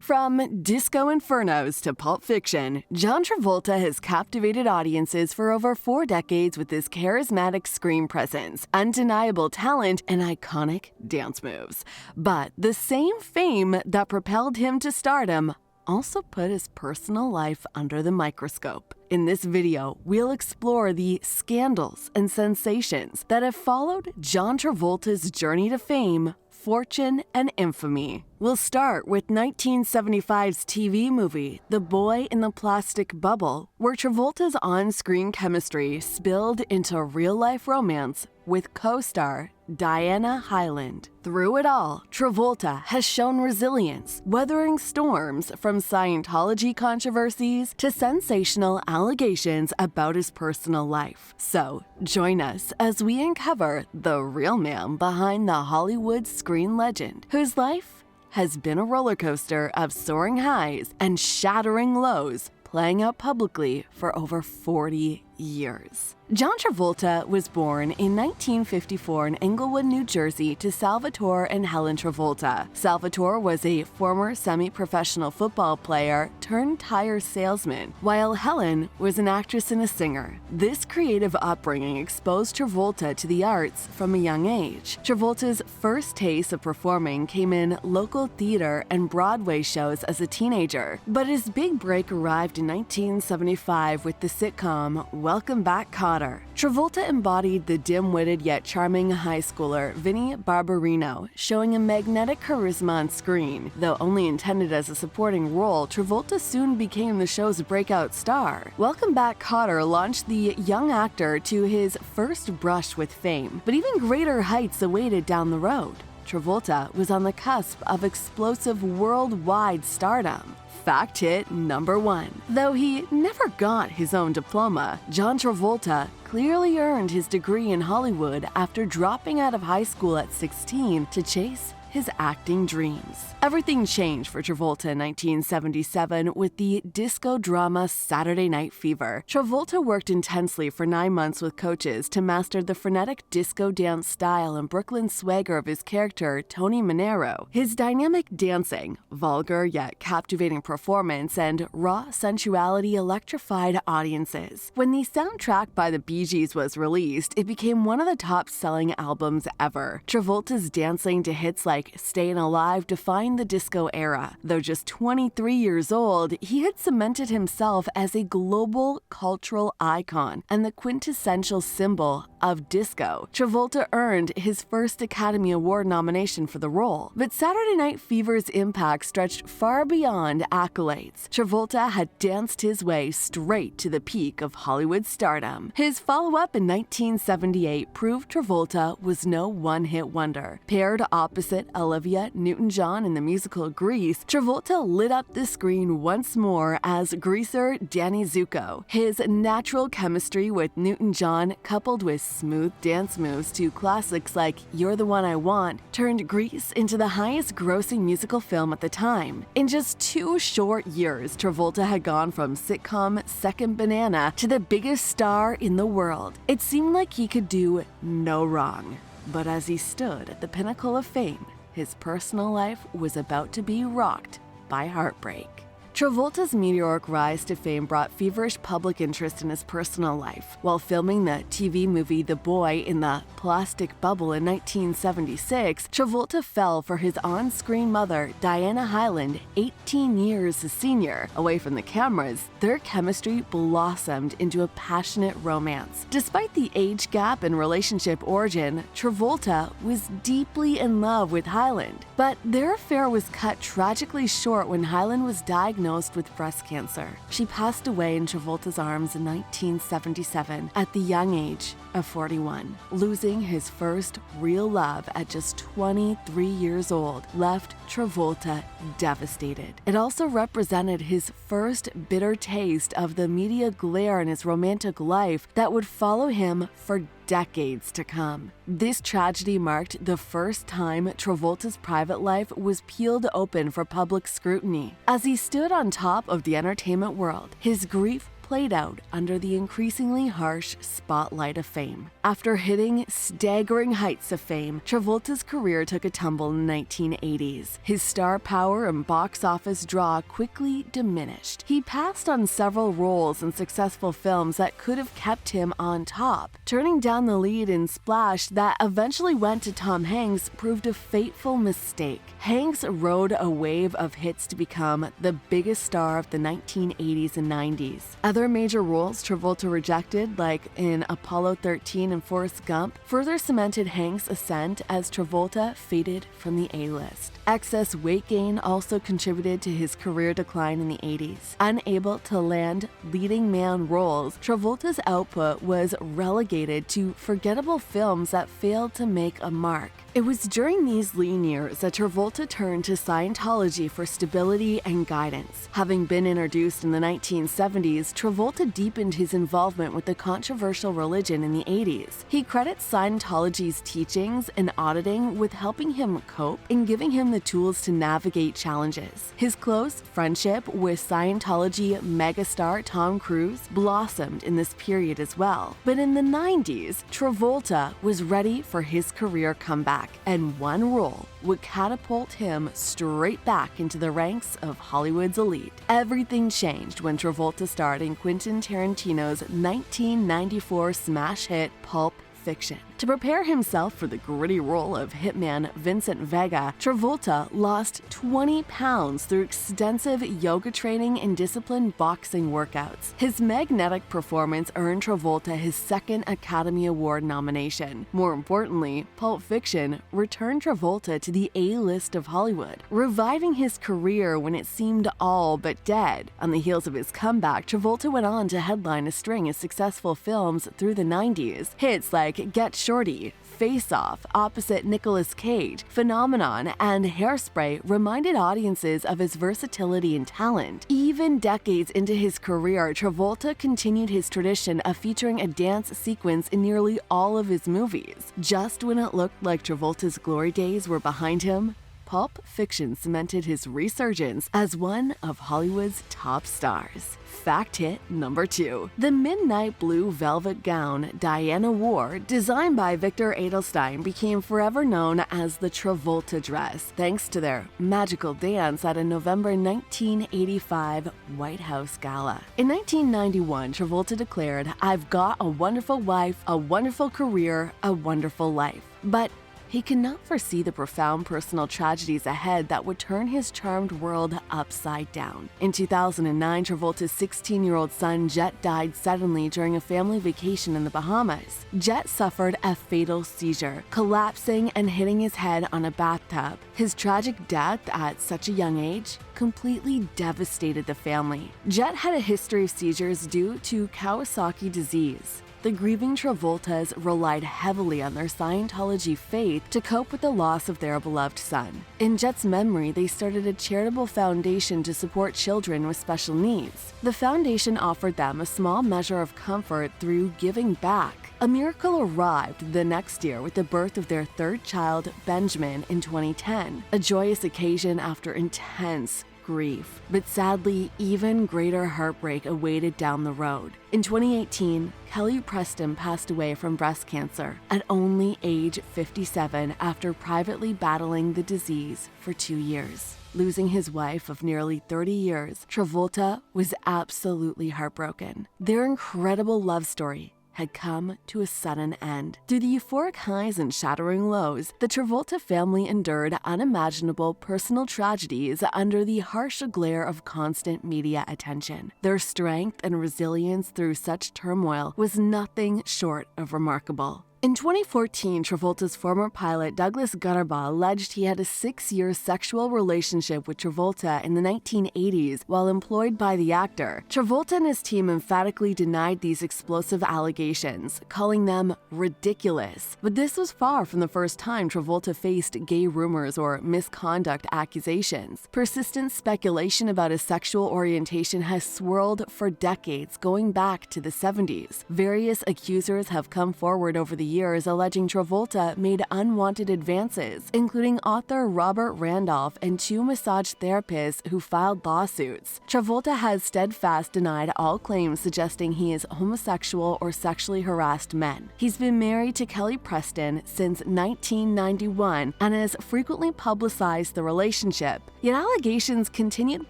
From Disco Infernos to Pulp Fiction, John Travolta has captivated audiences for over 4 decades with his charismatic screen presence, undeniable talent, and iconic dance moves. But the same fame that propelled him to stardom also put his personal life under the microscope. In this video, we'll explore the scandals and sensations that have followed John Travolta's journey to fame, fortune, and infamy. We'll start with 1975's TV movie, The Boy in the Plastic Bubble, where Travolta's on-screen chemistry spilled into real-life romance with co-star Diana Hyland. Through it all, Travolta has shown resilience, weathering storms from Scientology controversies to sensational allegations about his personal life. So, join us as we uncover the real man behind the Hollywood screen legend, whose life has been a roller coaster of soaring highs and shattering lows, playing out publicly for over 40 years. John Travolta was born in 1954 in Englewood, New Jersey, to Salvatore and Helen Travolta. Salvatore was a former semi-professional football player turned tire salesman, while Helen was an actress and a singer. This creative upbringing exposed Travolta to the arts from a young age. Travolta's first taste of performing came in local theater and Broadway shows as a teenager, but his big break arrived in 1975 with the sitcom Welcome Back, Kotter. Travolta embodied the dim-witted yet charming high schooler Vinnie Barbarino, showing a magnetic charisma on screen. Though only intended as a supporting role, Travolta soon became the show's breakout star. Welcome Back, Kotter launched the young actor to his first brush with fame, but even greater heights awaited down the road. Travolta was on the cusp of explosive worldwide stardom. Fact hit number 1. Though he never got his own diploma, John Travolta clearly earned his degree in Hollywood after dropping out of high school at 16 to chase his acting dreams. Everything changed for Travolta in 1977 with the disco drama Saturday Night Fever. Travolta worked intensely for 9 months with coaches to master the frenetic disco dance style and Brooklyn swagger of his character, Tony Manero. His dynamic dancing, vulgar yet captivating performance, and raw sensuality electrified audiences. When the soundtrack by the Bee Gees was released, it became one of the top-selling albums ever. Travolta's dancing to hits like Stayin' Alive defined the disco era. Though just 23 years old, he had cemented himself as a global cultural icon and the quintessential symbol of disco. Travolta earned his first Academy Award nomination for the role, but Saturday Night Fever's impact stretched far beyond accolades. Travolta had danced his way straight to the peak of Hollywood stardom. His follow-up in 1978 proved Travolta was no one-hit wonder. Paired opposite Olivia Newton-John in the musical Grease, Travolta lit up the screen once more as greaser Danny Zuko. His natural chemistry with Newton-John, coupled with smooth dance moves to classics like You're the One I Want, turned Grease into the highest-grossing musical film at the time. In just 2 short years, Travolta had gone from sitcom Second Banana to the biggest star in the world. It seemed like he could do no wrong. But as he stood at the pinnacle of fame, his personal life was about to be rocked by heartbreak. Travolta's meteoric rise to fame brought feverish public interest in his personal life. While filming the TV movie The Boy in the Plastic Bubble in 1976, Travolta fell for his on-screen mother, Diana Hyland, 18 years his senior. Away from the cameras, their chemistry blossomed into a passionate romance. Despite the age gap and relationship origin, Travolta was deeply in love with Hyland. But their affair was cut tragically short when Hyland was diagnosed with breast cancer. She passed away in Travolta's arms in 1977 at the young age of 41. Losing his first real love at just 23 years old left Travolta devastated. It also represented his first bitter taste of the media glare in his romantic life that would follow him for decades to come. This tragedy marked the first time Travolta's private life was peeled open for public scrutiny. As he stood on top of the entertainment world, his grief played out under the increasingly harsh spotlight of fame. After hitting staggering heights of fame, Travolta's career took a tumble in the 1980s. His star power and box office draw quickly diminished. He passed on several roles in successful films that could have kept him on top. Turning down the lead in Splash that eventually went to Tom Hanks proved a fateful mistake. Hanks rode a wave of hits to become the biggest star of the 1980s and 90s. Other major roles Travolta rejected, like in Apollo 13 and Forrest Gump, further cemented Hanks' ascent as Travolta faded from the A-list. Excess weight gain also contributed to his career decline in the 80s. Unable to land leading man roles, Travolta's output was relegated to forgettable films that failed to make a mark. It was during these lean years that Travolta turned to Scientology for stability and guidance. Having been introduced in the 1970s, Travolta deepened his involvement with the controversial religion in the 80s. He credits Scientology's teachings and auditing with helping him cope and giving him the tools to navigate challenges. His close friendship with Scientology megastar Tom Cruise blossomed in this period as well. But in the 90s, Travolta was ready for his career comeback, and one role would catapult him straight back into the ranks of Hollywood's elite. Everything changed when Travolta starred in Quentin Tarantino's 1994 smash hit Pulp Fiction. To prepare himself for the gritty role of hitman Vincent Vega, Travolta lost 20 pounds through extensive yoga training and disciplined boxing workouts. His magnetic performance earned Travolta his second Academy Award nomination. More importantly, Pulp Fiction returned Travolta to the A-list of Hollywood, reviving his career when it seemed all but dead. On the heels of his comeback, Travolta went on to headline a string of successful films through the 90s. Hits like Get Shorty, Face Off, opposite Nicolas Cage, Phenomenon, and Hairspray reminded audiences of his versatility and talent. Even decades into his career, Travolta continued his tradition of featuring a dance sequence in nearly all of his movies. Just when it looked like Travolta's glory days were behind him, Pulp Fiction cemented his resurgence as one of Hollywood's top stars. Fact hit number 2. The midnight blue velvet gown Diana wore, designed by Victor Edelstein, became forever known as the Travolta dress, thanks to their magical dance at a November 1985 White House gala. In 1991, Travolta declared, "I've got a wonderful wife, a wonderful career, a wonderful life." But he could not foresee the profound personal tragedies ahead that would turn his charmed world upside down. In 2009, Travolta's 16-year-old son Jet died suddenly during a family vacation in the Bahamas. Jet suffered a fatal seizure, collapsing and hitting his head on a bathtub. His tragic death at such a young age completely devastated the family. Jet had a history of seizures due to Kawasaki disease. The grieving Travoltas relied heavily on their Scientology faith to cope with the loss of their beloved son. In Jet's memory, they started a charitable foundation to support children with special needs. The foundation offered them a small measure of comfort through giving back. A miracle arrived the next year with the birth of their third child, Benjamin, in 2010, a joyous occasion after intense grief. But sadly, even greater heartbreak awaited down the road. In 2018, Kelly Preston passed away from breast cancer at only age 57 after privately battling the disease for 2 years. Losing his wife of nearly 30 years, Travolta was absolutely heartbroken. Their incredible love story had come to a sudden end. Through the euphoric highs and shattering lows, the Travolta family endured unimaginable personal tragedies under the harsh glare of constant media attention. Their strength and resilience through such turmoil was nothing short of remarkable. In 2014, Travolta's former pilot Douglas Gutterbaugh alleged he had a 6-year sexual relationship with Travolta in the 1980s while employed by the actor. Travolta and his team emphatically denied these explosive allegations, calling them ridiculous. But this was far from the first time Travolta faced gay rumors or misconduct accusations. Persistent speculation about his sexual orientation has swirled for decades, going back to the 70s. Various accusers have come forward over the years alleging Travolta made unwanted advances, including author Robert Randolph and 2 massage therapists who filed lawsuits. Travolta has steadfast denied all claims suggesting he is homosexual or sexually harassed men. He's been married to Kelly Preston since 1991 and has frequently publicized the relationship. Yet allegations continued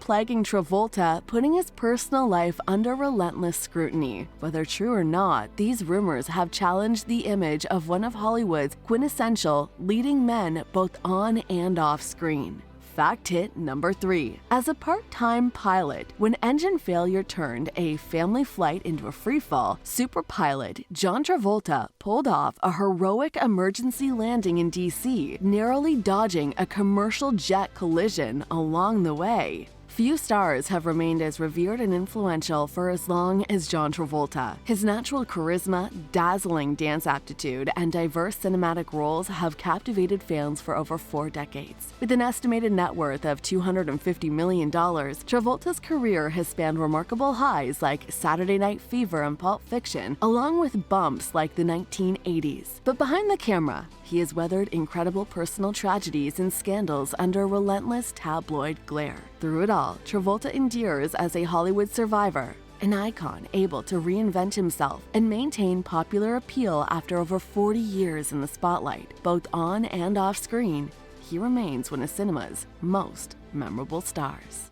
plaguing Travolta, putting his personal life under relentless scrutiny. Whether true or not, these rumors have challenged the image of one of Hollywood's quintessential leading men both on and off screen. Fact hit number 3. As a part-time pilot, when engine failure turned a family flight into a freefall, super pilot John Travolta pulled off a heroic emergency landing in DC, narrowly dodging a commercial jet collision along the way. Few stars have remained as revered and influential for as long as John Travolta. His natural charisma, dazzling dance aptitude, and diverse cinematic roles have captivated fans for over 4 decades. With an estimated net worth of $250 million, Travolta's career has spanned remarkable highs like Saturday Night Fever and Pulp Fiction, along with bumps like the 1980s. But behind the camera, he has weathered incredible personal tragedies and scandals under relentless tabloid glare. Through it all, Travolta endures as a Hollywood survivor, an icon able to reinvent himself and maintain popular appeal after over 40 years in the spotlight, both on and off screen. He remains one of cinema's most memorable stars.